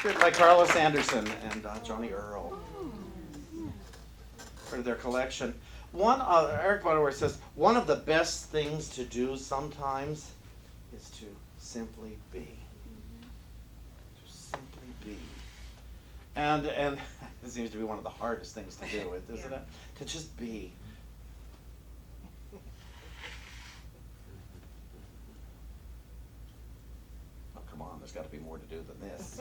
Written by Carlos Anderson and Johnny Earl. Part of their collection. Eric Butterworth says, one of the best things to do sometimes is to simply be. To simply be. And it seems to be one of the hardest things to do, isn't it? To just be. Oh, come on, there's got to be more to do than this.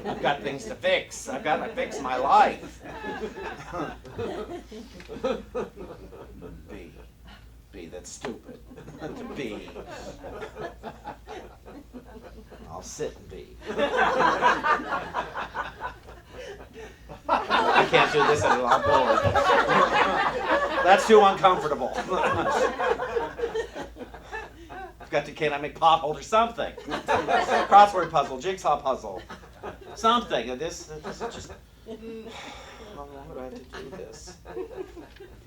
I've got things to fix. I've got to fix my life. Be. Be, that's stupid. To be. I'll sit and be. I can't do this anymore. I'm bored. That's too uncomfortable. Can I make potholes or something? Crossword puzzle, jigsaw puzzle, something. This is just. How long do I have to do this?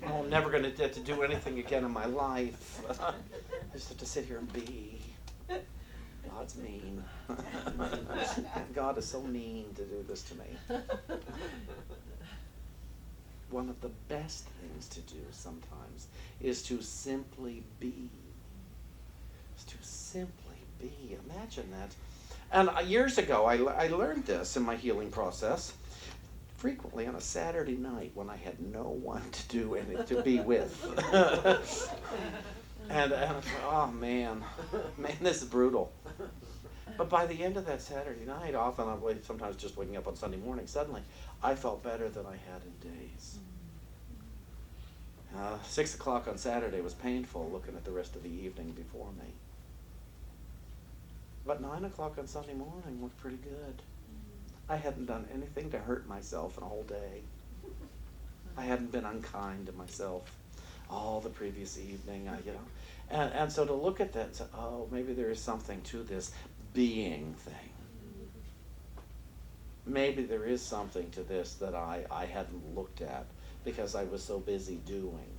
Oh, I'm never going to get to do anything again in my life. I just have to sit here and be. God's mean. God is so mean to do this to me. One of the best things to do sometimes is to simply be. Is to simply be. Imagine that. And years ago, I learned this in my healing process. Frequently on a Saturday night when I had no one to be with. and oh man, this is brutal. But by the end of that Saturday night, often sometimes just waking up on Sunday morning, suddenly I felt better than I had in days. 6 o'clock on Saturday was painful looking at the rest of the evening before me. But 9 o'clock on Sunday morning was pretty good. I hadn't done anything to hurt myself in a whole day. I hadn't been unkind to myself all the previous evening. And so to look at that and say, oh, maybe there is something to this being thing. Maybe there is something to this that I hadn't looked at because I was so busy doing.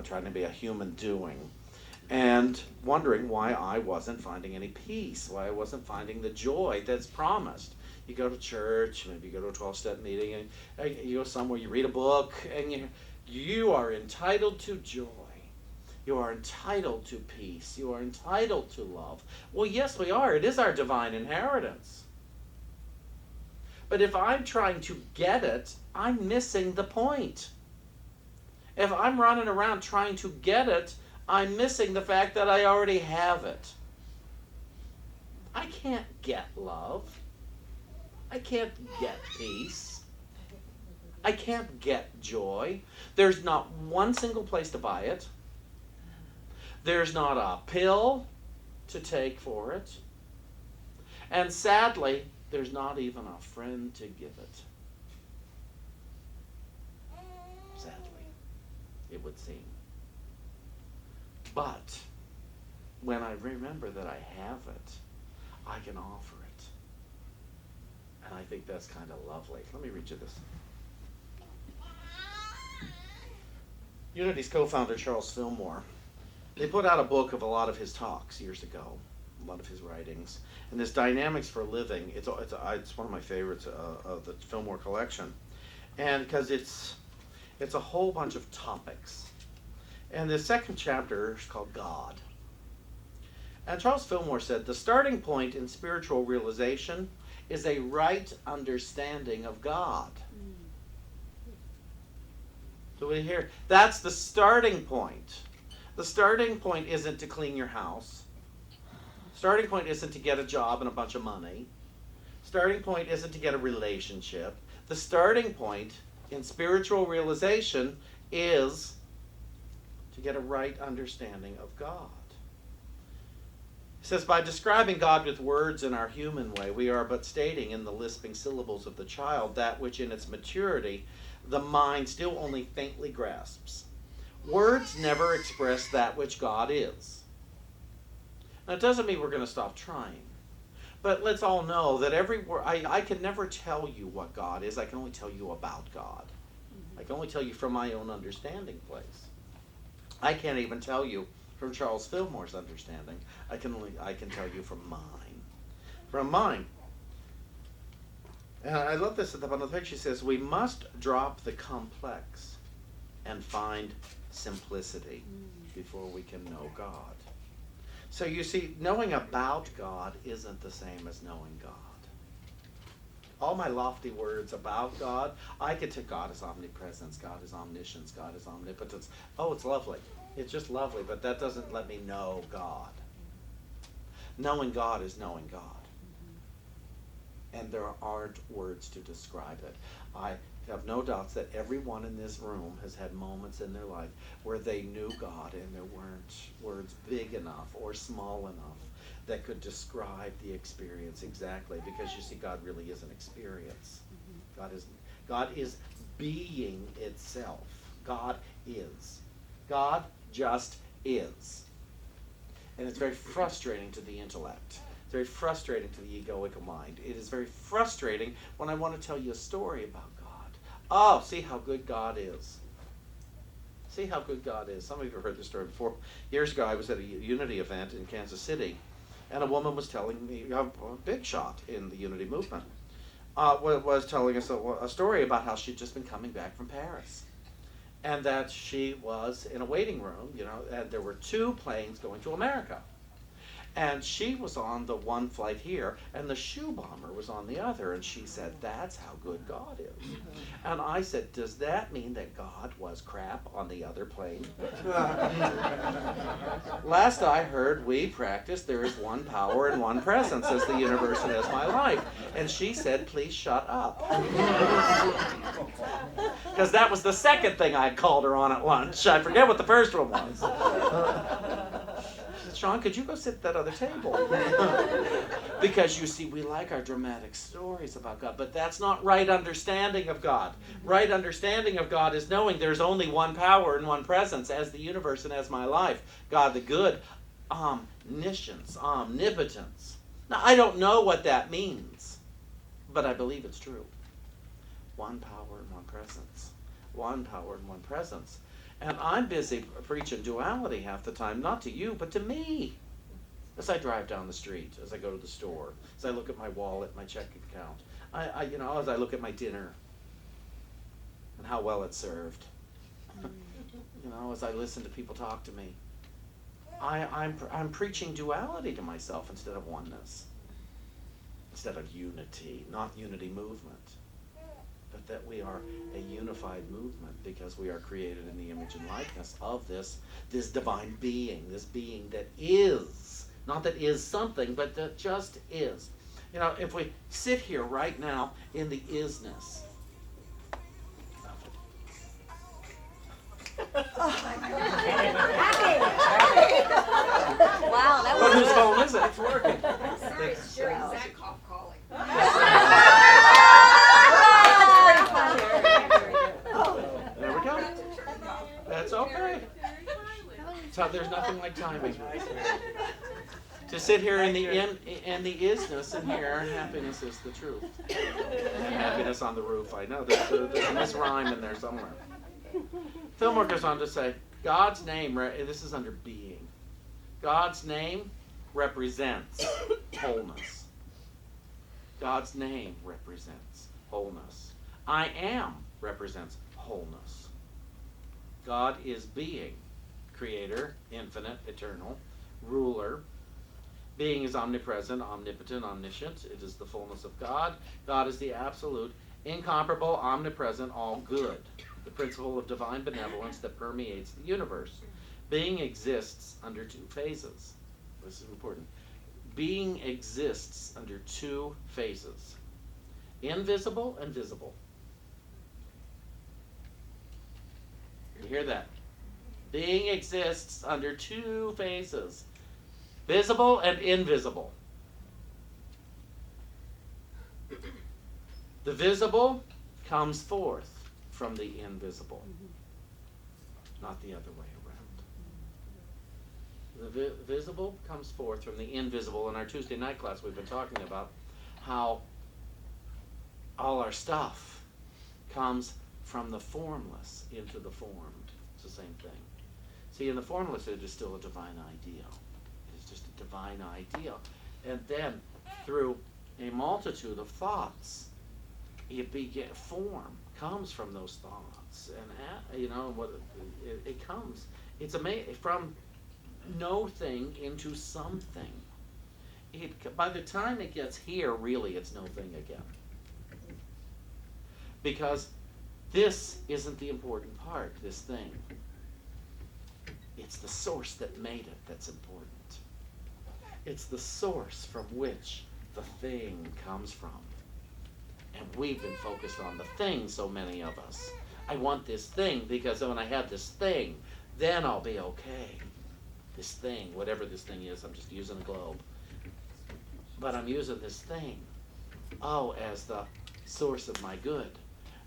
Trying to be a human doing. And wondering why I wasn't finding any peace, why I wasn't finding the joy that's promised. You go to church, maybe you go to a 12-step meeting, and you go somewhere, you read a book, and you are entitled to joy. You are entitled to peace. You are entitled to love. Well, yes, we are. It is our divine inheritance. But if I'm trying to get it, I'm missing the point. If I'm running around trying to get it, I'm missing the fact that I already have it. I can't get love. I can't get peace. I can't get joy. There's not one single place to buy it. There's not a pill to take for it. And sadly, there's not even a friend to give it. Sadly, it would seem. But when I remember that I have it, I can offer it. And I think that's kind of lovely. Let me read you this. Unity's co-founder, Charles Fillmore, they put out a book of a lot of his talks years ago, a lot of his writings. And this Dynamics for Living, it's one of my favorites of the Fillmore collection. And because it's a whole bunch of topics. And the second chapter is called God. And Charles Fillmore said, the starting point in spiritual realization is a right understanding of God. So we hear, that's the starting point. The starting point isn't to clean your house. Starting point isn't to get a job and a bunch of money. Starting point isn't to get a relationship. The starting point in spiritual realization is to get a right understanding of God. He says, by describing God with words in our human way, we are but stating in the lisping syllables of the child that which in its maturity the mind still only faintly grasps. Words never express that which God is. Now, it doesn't mean we're going to stop trying. But let's all know that every word, I can never tell you what God is. I can only tell you about God. I can only tell you from my own understanding place. I can't even tell you from Charles Fillmore's understanding. I can tell you from mine. From mine. And I love this at the bottom of the page. She says, we must drop the complex and find simplicity before we can know God. So you see, knowing about God isn't the same as knowing God. All my lofty words about God, I could take God as omnipresence, God is omniscience, God is omnipotence. Oh, it's lovely. It's just lovely, but that doesn't let me know God. Knowing God is knowing God. And there aren't words to describe it. I have no doubts that everyone in this room has had moments in their life where they knew God and there weren't words big enough or small enough that could describe the experience exactly, because you see, God really is an experience. God is being itself. God is. God just is. And it's very frustrating to the intellect. It's very frustrating to the egoic mind. It is very frustrating when I want to tell you a story about God. Oh, see how good God is. See how good God is. Some of you have heard this story before. Years ago, I was at a Unity event in Kansas City, and a woman was telling me, a big shot in the Unity movement, was telling us a story about how she'd just been coming back from Paris. And that she was in a waiting room, and there were 2 planes going to America. And she was on the one flight here, and the shoe bomber was on the other. And she said, that's how good God is. And I said, does that mean that God was crap on the other plane? Last I heard, we practiced, there is one power and one presence as the universe and as my life. And she said, please shut up. Because that was the second thing I called her on at lunch. I forget what the first one was. Shawn, could you go sit at that other table? Because you see, we like our dramatic stories about God, but that's not right understanding of God. Right understanding of God is knowing there's only one power and one presence as the universe and as my life. God the good, omniscience, omnipotence. Now, I don't know what that means, but I believe it's true. One power and one presence. One power and one presence. And I'm busy preaching duality half the time, not to you, but to me. As I drive down the street, as I go to the store, as I look at my wallet, my checking account, as I look at my dinner and how well it's served, as I listen to people talk to me, I'm preaching duality to myself instead of oneness, instead of unity, not unity movement. But that we are a unified movement because we are created in the image and likeness of this divine being, this being that is, not that is something, but that just is. If we sit here right now in the isness. Wow, that But was whose phone is it? It's working. Sorry, it's Sherry Zadkoff calling. There we go. That's okay. So there's nothing like timing. To sit here in the isness and here, happiness is the truth. And happiness on the roof. I know there's a misrhyme in there somewhere. Fillmore goes on to say, God's name, this is under being. God's name represents wholeness. God's name represents wholeness. I am represents wholeness. God is being, creator, infinite, eternal, ruler. Being is omnipresent, omnipotent, omniscient. It is the fullness of God. God is the absolute, incomparable, omnipresent, all good. The principle of divine benevolence that permeates the universe. Being exists under 2 phases. This is important. Being exists under 2 phases. Invisible and visible. You hear that? Being exists under 2 phases. Visible and invisible. The visible comes forth from the invisible, not the other way around. The visible comes forth from the invisible. In our Tuesday night class, we've been talking about how all our stuff comes from the formless into the formed. It's the same thing. See, in the formless, it is still a divine ideal. It's just a divine ideal. And then, through a multitude of thoughts, form comes from those thoughts, and what it comes. It's amazing from no thing into something. By the time it gets here, really, it's no thing again. Because this isn't the important part, this thing. It's the source that made it that's important. It's the source from which the thing comes from. And we've been focused on the thing, so many of us. I want this thing because when I have this thing, then I'll be okay. This thing, whatever this thing is, I'm just using a globe. But I'm using this thing, as the source of my good.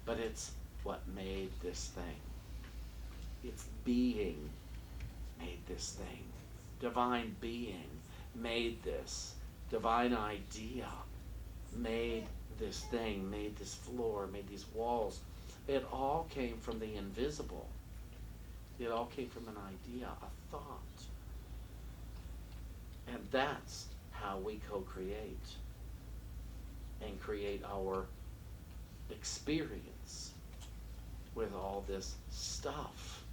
But it's what made this thing. It's being made this thing. Divine being made this. Divine idea made this thing, made this floor, made these walls. It all came from the invisible. It all came from an idea, a thought. And that's how we co-create and create our experience with all this stuff.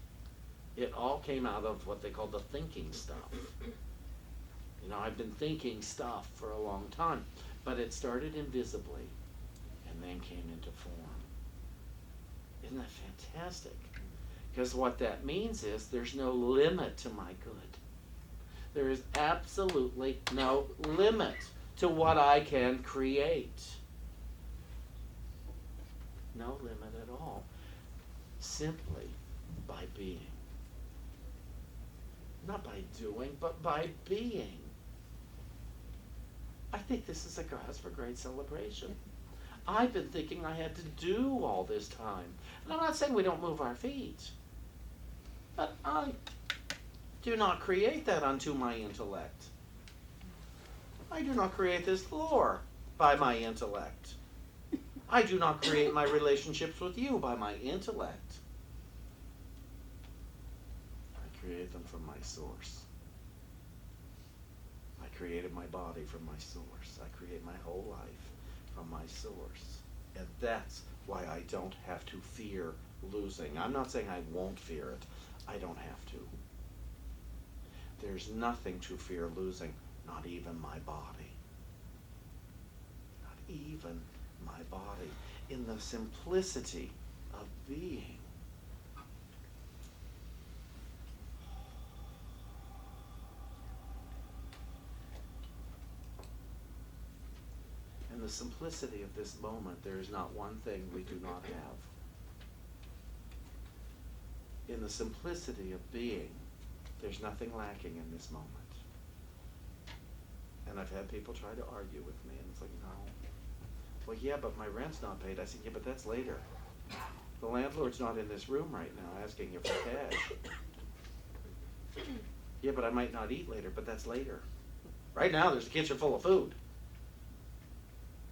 It all came out of what they call the thinking stuff. I've been thinking stuff for a long time, but it started invisibly and then came into form. Isn't that fantastic? Because what that means is there's no limit to my good. There is absolutely no limit to what I can create. No limit at all. Simply by being. Not by doing, but by being. I think this is a cause for great celebration. I've been thinking I had to do all this time. And I'm not saying we don't move our feet. But I do not create that unto my intellect. I do not create this floor by my intellect. I do not create my relationships with you by my intellect. I create them from my source. I created my body from my source. I create my whole life from my source. And that's why I don't have to fear losing. I'm not saying I won't fear it. I don't have to. There's nothing to fear losing, not even my body. Not even my body. In the simplicity of being. In the simplicity of this moment, there is not one thing we do not have. In the simplicity of being, there's nothing lacking in this moment. And I've had people try to argue with me, and it's like, no. Well, yeah, but my rent's not paid. I said, yeah, but that's later. The landlord's not in this room right now asking you for cash. Yeah, but I might not eat later, but that's later. Right now, there's a kitchen full of food.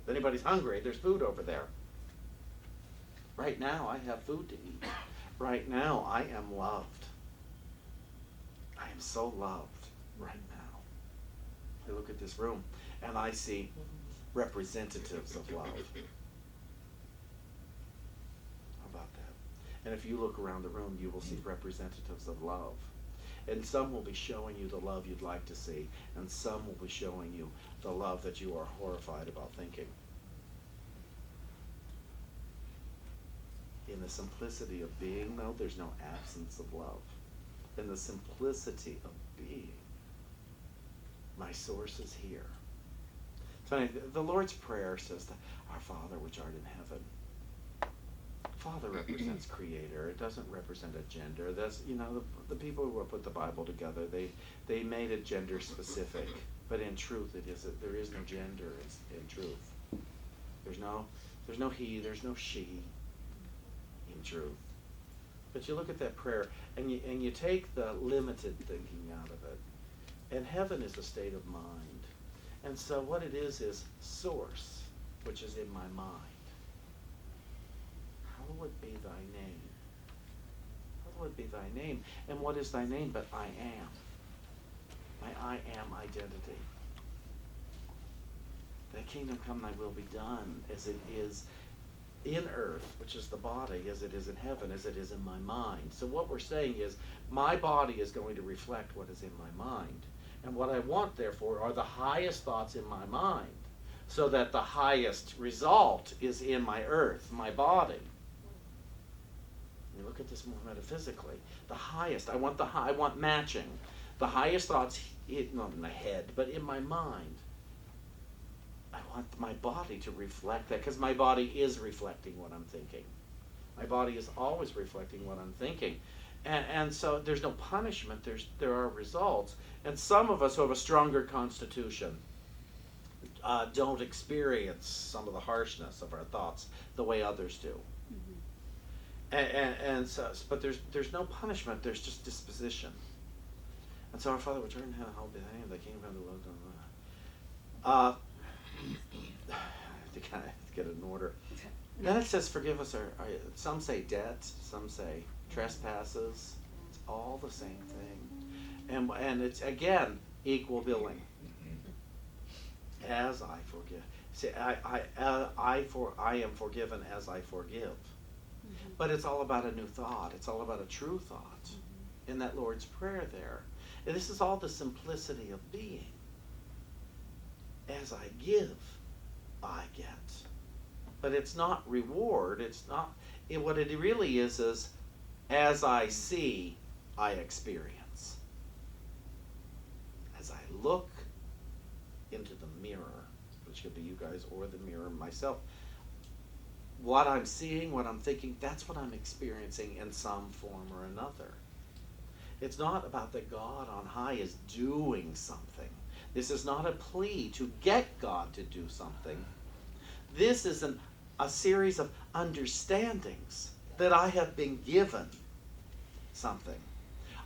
If anybody's hungry, there's food over there. Right now, I have food to eat. Right now, I am loved. I am so loved right now. I look at this room, and I see representatives of love. How about that? And if you look around the room, you will see representatives of love. And some will be showing you the love you'd like to see, and some will be showing you the love that you are horrified about thinking. In the simplicity of being, though, there's no absence of love. In the simplicity of being, my source is here. It's funny, the Lord's Prayer says that our Father which art in heaven. Father represents creator. It doesn't represent a gender. That's, the people who put the Bible together, they made it gender specific. But in truth, there is no gender in truth. There's no he, there's no she in truth. But you look at that prayer, and you take the limited thinking out of it. And heaven is a state of mind. And so what it is source, which is in my mind. Hallowed be thy name. Hallowed be thy name. And what is thy name but I am? My I am identity. Thy kingdom come, thy will be done as it is in earth, which is the body, as it is in heaven, as it is in my mind. So what we're saying is, my body is going to reflect what is in my mind. And what I want, therefore, are the highest thoughts in my mind, so that the highest result is in my earth, my body. You look at this more metaphysically. The highest, I want matching. The highest thoughts, not in my head, but in my mind. I want my body to reflect that, because my body is reflecting what I'm thinking. My body is always reflecting what I'm thinking. And so there's no punishment, there are results. And some of us who have a stronger constitution don't experience some of the harshness of our thoughts the way others do. And so, but there's no punishment, there's just disposition. And so our Father which art in heaven, hallowed be thy name, thy kingdom come, thy will be done. To kind of get it in order. Then it says, forgive us our some say debts, some say trespasses. It's all the same thing. And it's, again, equal billing. As I forgive. See, I am forgiven as I forgive. But it's all about a new thought. It's all about a true thought in that Lord's Prayer there. And this is all the simplicity of being. As I give, I get. But it's not reward. It's not. What it really is as I see, I experience. As I look into the mirror, which could be you guys or the mirror myself, what I'm seeing, what I'm thinking, that's what I'm experiencing in some form or another. It's not about that God on high is doing something. This is not a plea to get God to do something. This is a series of understandings that I have been given something.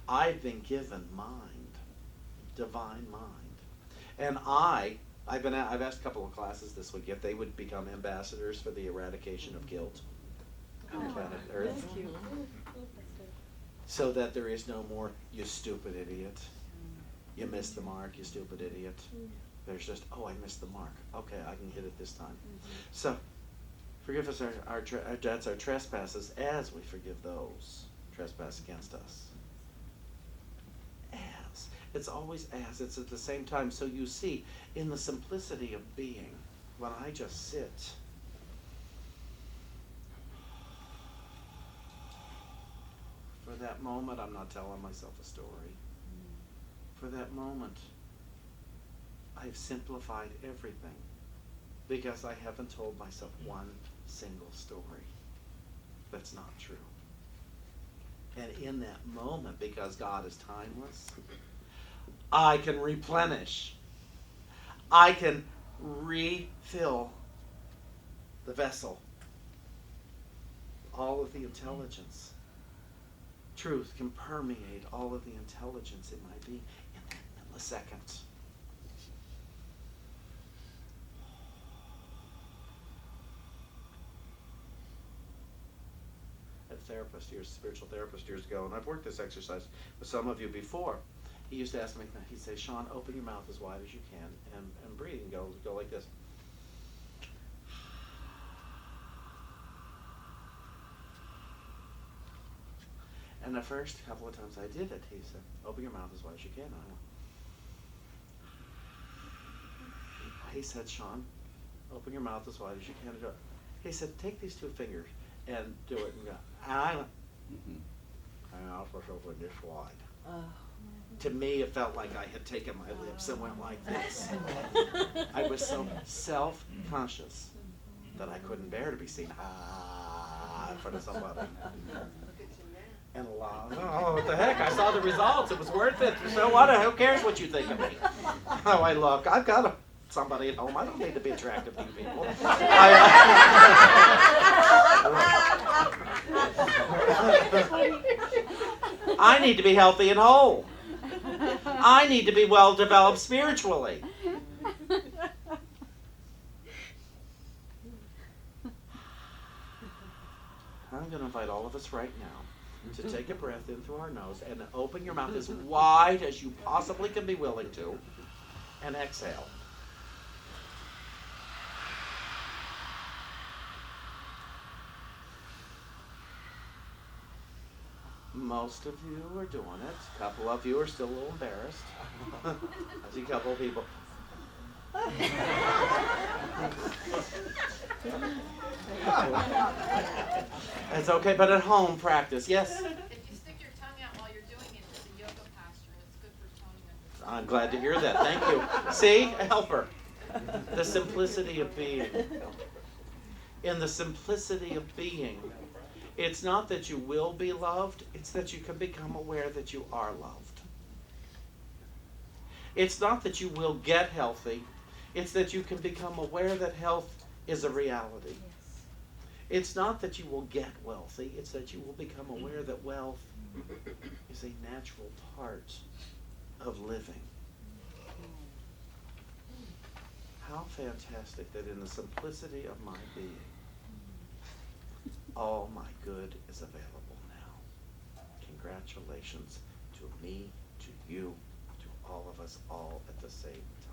I've been given mind, divine mind. And I've asked a couple of classes this week if they would become ambassadors for the eradication of guilt on planet Earth. Thank you. So that there is no more, you stupid idiot. You missed the mark, you stupid idiot. There's just, I missed the mark. Okay, I can hit it this time. So, forgive us our debts, our trespasses, as we forgive those trespass against us. As. It's always as. It's at the same time. So you see, in the simplicity of being, when I just sit, for that moment, I'm not telling myself a story. For that moment, I've simplified everything because I haven't told myself one single story that's not true. And in that moment, because God is timeless, I can replenish. I can refill the vessel. All of the intelligence. Truth can permeate all of the intelligence in my being in that millisecond. A therapist, spiritual therapist years ago, and I've worked this exercise with some of you before. He used to ask me, he'd say, Shawn, open your mouth as wide as you can and breathe and go like this. And the first couple of times I did it, he said, open your mouth as wide as you can. And I went, he said, Shawn, open your mouth as wide as you can. And go. He said, take these two fingers and do it. And go. And I went, my mouth was open this wide. To me, it felt like I had taken my lips and went like this. I was so self-conscious that I couldn't bear to be seen in front of somebody. And what the heck? I saw the results. It was worth it. So what? Who cares what you think of me? How I look. I've got somebody at home. I don't need to be attractive to you people. I need to be healthy and whole. I need to be well developed spiritually. I'm going to invite all of us right now to take a breath in through our nose and open your mouth as wide as you possibly can be willing to, and exhale. Most of you are doing it. A couple of you are still a little embarrassed. I see a couple of people. It's okay, but at home, practice. Yes? If you stick your tongue out while you're doing it, it's a yoga posture. It's good for toning up. I'm glad to hear that. Thank you. See? A helper. The simplicity of being. In the simplicity of being, it's not that you will be loved, it's that you can become aware that you are loved. It's not that you will get healthy, it's that you can become aware that health is a reality. It's not that you will get wealthy, it's that you will become aware that wealth is a natural part of living. How fantastic that in the simplicity of my being, all my good is available now. Congratulations to me, to you, to all of us all at the same time.